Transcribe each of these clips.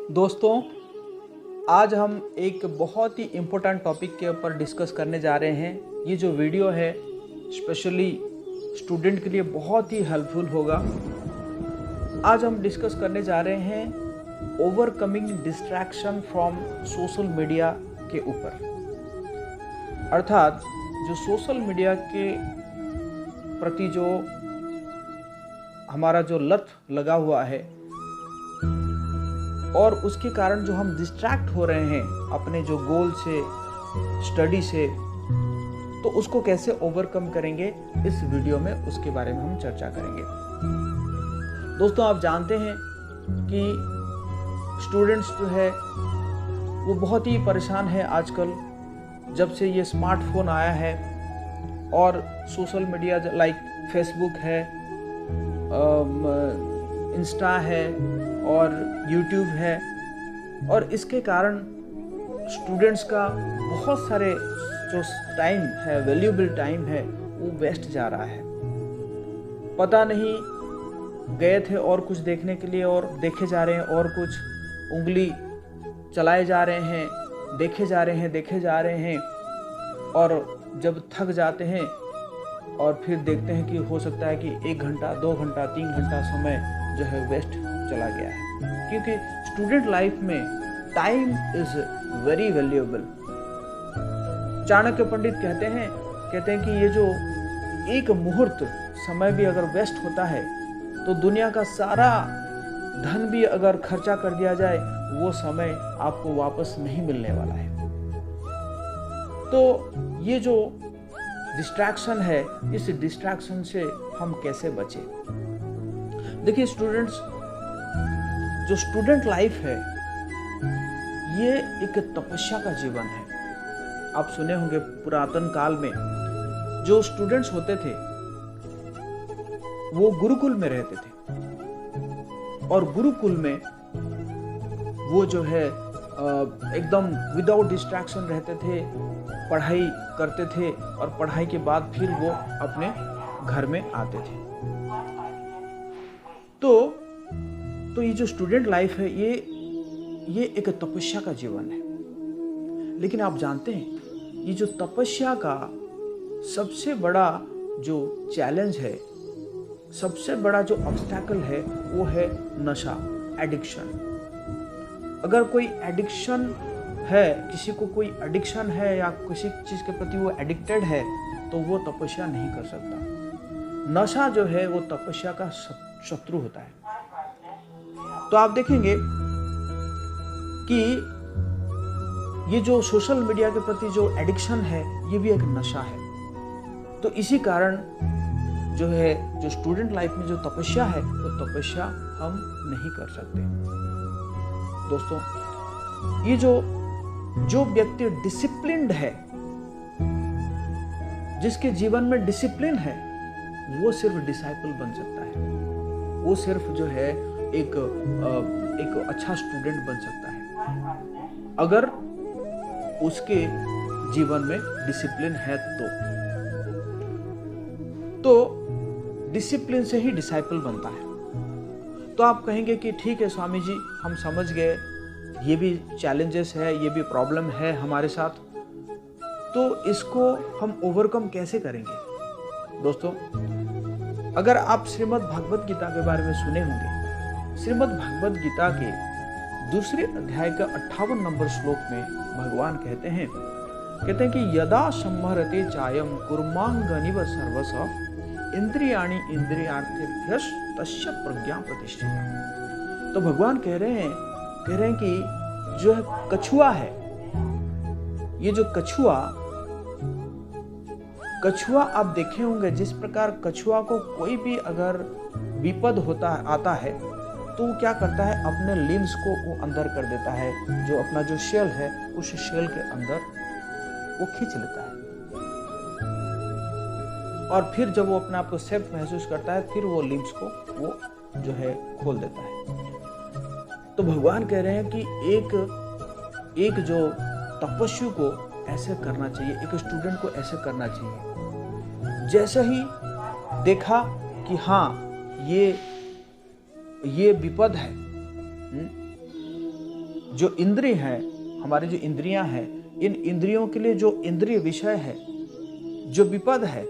दोस्तों, आज हम एक बहुत ही इम्पोर्टेंट टॉपिक के ऊपर डिस्कस करने जा रहे हैं। ये जो वीडियो है स्पेशली स्टूडेंट के लिए बहुत ही हेल्पफुल होगा। आज हम डिस्कस करने जा रहे हैं overcoming distraction from social media के ऊपर, अर्थात जो सोशल मीडिया के प्रति जो हमारा जो लत लगा हुआ है और उसके कारण जो हम डिस्ट्रैक्ट हो रहे हैं अपने जो गोल से, स्टडी से, तो उसको कैसे ओवरकम करेंगे, इस वीडियो में उसके बारे में हम चर्चा करेंगे। दोस्तों, आप जानते हैं कि स्टूडेंट्स जो है वो बहुत ही परेशान है आजकल, जब से ये स्मार्टफोन आया है और सोशल मीडिया लाइक फेसबुक है, इंस्टा है और यूट्यूब है, और इसके कारण स्टूडेंट्स का बहुत सारे जो टाइम है, वैल्यूएबल टाइम है, वो वेस्ट जा रहा है। पता नहीं गए थे और कुछ देखने के लिए और देखे जा रहे हैं और कुछ, उंगली चलाए जा रहे हैं, देखे जा रहे हैं और जब थक जाते हैं और फिर देखते हैं कि हो सकता है कि 1 घंटा, 2 घंटा, 3 घंटा समय जो है वेस्ट चला गया है। क्योंकि स्टूडेंट लाइफ में time is very valuable. Chanakya Pandit कहते हैं कि ये जो एक मुहूर्त समय भी अगर वेस्ट होता है तो दुनिया का सारा धन भी अगर खर्चा कर दिया जाए, वो समय आपको वापस नहीं मिलने वाला है। तो ये जो डिस्ट्रैक्शन है, इस डिस्ट्रैक्शन से हम कैसे बचें? देखिए स्टूडेंट्स, जो स्टूडेंट लाइफ है ये एक तपस्या का जीवन है। आप सुने होंगे पुरातन काल में जो स्टूडेंट्स होते थे वो गुरुकुल में रहते थे, और गुरुकुल में वो जो है एकदम विदाउट डिस्ट्रैक्शन रहते थे, पढ़ाई करते थे और पढ़ाई के बाद फिर वो अपने घर में आते थे। तो ये जो स्टूडेंट लाइफ है ये एक तपस्या का जीवन है। लेकिन आप जानते हैं ये जो तपस्या का सबसे बड़ा जो चैलेंज है, सबसे बड़ा जो ऑब्स्टैकल है, वो है नशा, एडिक्शन। अगर कोई एडिक्शन है, किसी को कोई एडिक्शन है या किसी चीज के प्रति वो एडिक्टेड है, तो वो तपस्या नहीं कर सकता। नशा जो है वो तपस्या का शत्रु होता है। तो आप देखेंगे कि ये जो सोशल मीडिया के प्रति जो एडिक्शन है, ये भी एक नशा है। तो इसी कारण जो है, जो स्टूडेंट लाइफ में जो तपस्या है, वो तपस्या हम नहीं कर सकते। दोस्तों, ये जो व्यक्ति डिसिप्लिन्ड है, जिसके जीवन में डिसिप्लिन है, वो सिर्फ डिसाइपल बन सकता है। वो सिर्फ जो है एक अच्छा स्टूडेंट बन सकता है अगर उसके जीवन में डिसिप्लिन है। तो डिसिप्लिन से ही डिसाइपल बनता है। तो आप कहेंगे कि ठीक है स्वामी जी, हम समझ गए, ये भी चैलेंजेस है, ये भी प्रॉब्लम है हमारे साथ, तो इसको हम ओवरकम कैसे करेंगे? दोस्तों, अगर आप श्रीमद् भगवद गीता के बारे में सुने होंगे, श्रीमद् भगवद गीता के 2 अध्याय का 58 नंबर श्लोक में भगवान कहते हैं कि यदा संहरते चायम कुर्मांगनिव सर्वस इंद्रियाणि इंद्रियार्थेभ्यश्च तस्य प्रज्ञा प्रतिष्ठिता। तो भगवान कह रहे हैं कि जो है कछुआ है, ये जो कछुआ आप देखे होंगे, जिस प्रकार कछुआ को कोई भी अगर विपद आता है तो वो क्या करता है, अपने लिम्स को वो अंदर कर देता है, जो अपना जो शेल है उस शेल के अंदर वो खींच लेता है, और फिर जब वो अपने आप को सेफ महसूस करता है, फिर वो लिम्स को वो जो है खोल देता है। तो भगवान कह रहे हैं कि एक जो तपस्वी को ऐसे करना चाहिए, एक स्टूडेंट को ऐसे करना चाहिए। जैसे ही देखा कि हाँ ये विपद है, जो इंद्रिय है, हमारी जो इंद्रियां हैं, इन इंद्रियों के लिए जो इंद्रिय विषय है, जो विपद है,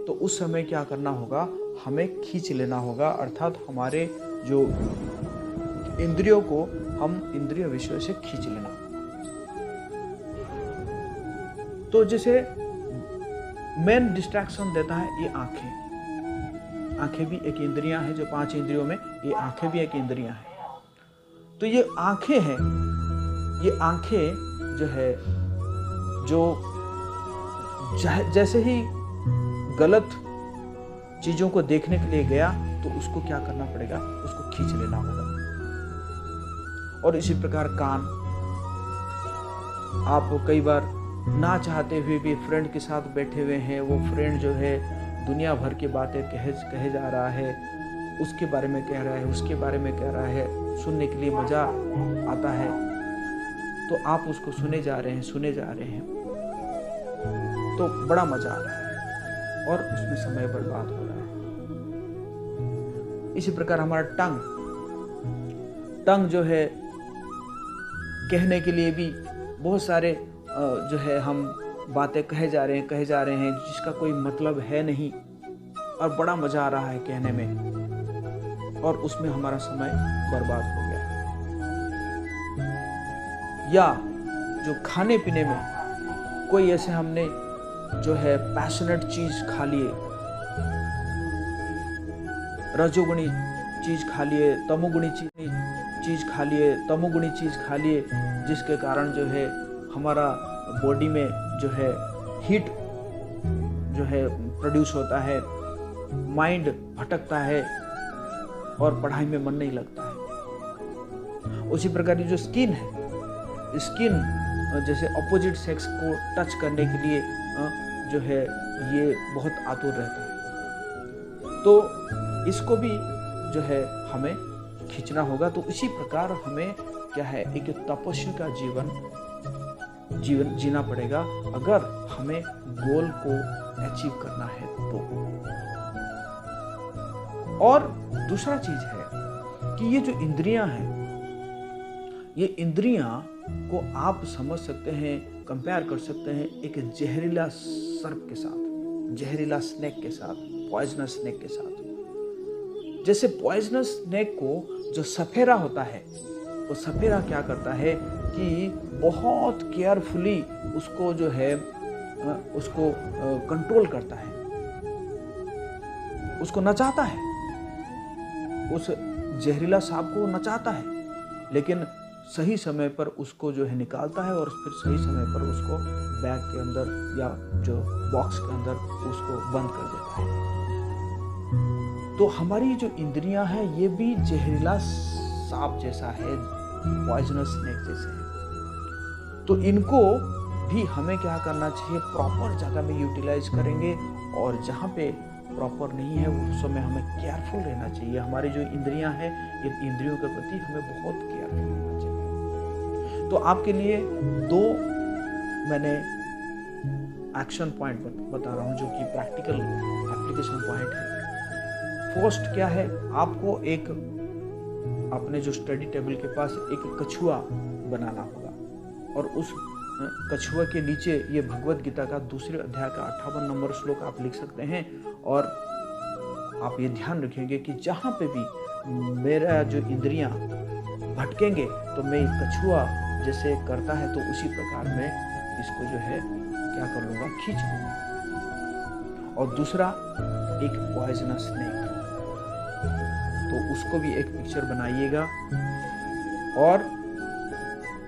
तो उस समय क्या करना होगा, हमें खींच लेना होगा, अर्थात हमारे जो इंद्रियों को हम इंद्रिय विषय से खींच लेना होगा। तो जैसे मेन डिस्ट्रैक्शन देता है ये आंखें। आंखें भी एक इंद्रियां हैं, जो 5 इंद्रियों में ये आंखें भी एक इंद्रियां हैं। तो ये आंखें हैं, ये आंखें जो है, जो जैसे ही गलत चीजों को देखने के लिए गया तो उसको क्या करना पड़ेगा, उसको खींच लेना होगा। और इसी प्रकार कान, आप कई बार ना चाहते हुए भी फ्रेंड के साथ बैठे हुए हैं, वो फ्रेंड जो है दुनिया भर की बातें कहे जा रहा है, उसके बारे में कह रहा है, उसके बारे में कह रहा है, सुनने के लिए मजा आता है, तो आप उसको सुने जा रहे हैं, तो बड़ा मजा आ रहा है और उसमें समय बर्बाद हो रहा है। इसी प्रकार हमारा टंग जो है, कहने के लिए भी बहुत सारे जो है हम बातें कहे जा रहे हैं जिसका कोई मतलब है नहीं, और बड़ा मजा आ रहा है कहने में, और उसमें हमारा समय बर्बाद हो गया। या जो खाने पीने में कोई ऐसे हमने जो है पैशनेट चीज खा लिए, रजोगुणी चीज खा लिए, तमोगुणी चीज खा लिए, जिसके कारण जो है हमारा बॉडी में जो है हीट जो है प्रोड्यूस होता है, माइंड भटकता है और पढ़ाई में मन नहीं लगता है। उसी प्रकार की जो स्किन है, स्किन जैसे अपोजिट सेक्स को टच करने के लिए जो है ये बहुत आतुर रहता है, तो इसको भी जो है हमें खींचना होगा। तो इसी प्रकार हमें क्या है, एक तपस्वी का जीवन जीना पड़ेगा अगर हमें गोल को अचीव करना है तो। और दूसरा चीज है कि ये जो इंद्रियां हैं, ये इंद्रियां को आप समझ सकते हैं, कंपेयर कर सकते हैं एक जहरीला सर्प के साथ, जहरीला स्नेक के साथ, पॉइजनस स्नेक के साथ। जैसे पॉइजनस स्नेक को जो सफेरा होता है, वो सफेरा क्या करता है कि बहुत केयरफुली उसको जो है उसको कंट्रोल करता है, उसको नचाता है, उस जहरीला सांप को नचाता है, लेकिन सही समय पर उसको जो है निकालता है और फिर सही समय पर उसको बैग के अंदर या जो बॉक्स के अंदर उसको बंद कर देता है। तो हमारी जो इंद्रियां हैं ये भी जहरीला सांप जैसा है, पॉइजनस स्नेक जैसे है। तो इनको भी हमें क्या करना चाहिए, प्रॉपर जगह में यूटिलाइज करेंगे, और जहाँ पे प्रॉपर नहीं है उस समय हमें केयरफुल रहना चाहिए। हमारी जो इंद्रियां हैं, इन इंद्रियों के प्रति हमें बहुत केयरफुल रहना चाहिए। तो आपके लिए 2 मैंने एक्शन पॉइंट बता रहा हूँ जो कि प्रैक्टिकल एप्लीकेशन पॉइंट है। फर्स्ट क्या है, आपको एक अपने जो स्टडी टेबल के पास एक कछुआ बनाना होगा, और उस कछुआ के नीचे ये भगवत गीता का 2 अध्याय का 58 नंबर श्लोक आप लिख सकते हैं। और आप ये ध्यान रखेंगे कि जहाँ पे भी मेरा जो इंद्रियां भटकेंगे तो मैं कछुआ जैसे करता है तो उसी प्रकार मैं इसको जो है क्या कर लूँगा, खींच लूँगा। और दूसरा एक पॉइजनस स्नेक, तो उसको भी एक पिक्चर बनाइएगा और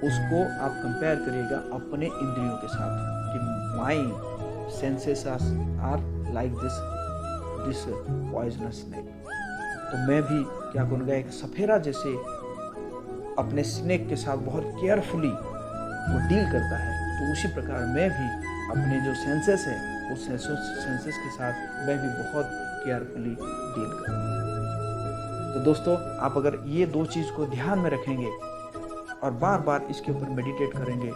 उसको आप कंपेयर करिएगा अपने इंद्रियों के साथ कि my senses are like this poisonous snake. तो मैं भी क्या करूँगा, एक सफेरा जैसे अपने स्नेक के साथ बहुत केयरफुली वो डील करता है, तो उसी प्रकार मैं भी अपने जो सेंसेस है उस सेंसेस के साथ मैं भी बहुत केयरफुली डील करूँगा। तो दोस्तों, आप अगर ये 2 चीज़ को ध्यान में रखेंगे और बार बार इसके ऊपर मेडिटेट करेंगे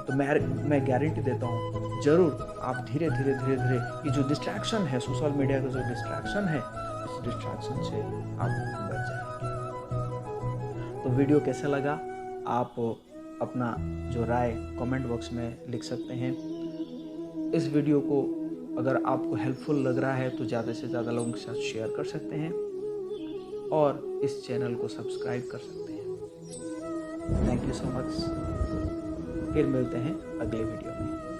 तो मैं गारंटी देता हूँ जरूर आप धीरे धीरे ये जो डिस्ट्रैक्शन है, सोशल मीडिया का जो डिस्ट्रैक्शन है, इस डिस्ट्रैक्शन से आप बच जाएंगे। तो वीडियो कैसा लगा आप अपना जो राय कमेंट बॉक्स में लिख सकते हैं। इस वीडियो को अगर आपको हेल्पफुल लग रहा है तो ज़्यादा से ज़्यादा लोगों के साथ शेयर कर सकते हैं और इस चैनल को सब्सक्राइब कर सकते हैं। Thank you so much. फिर मिलते हैं अगले वीडियो में।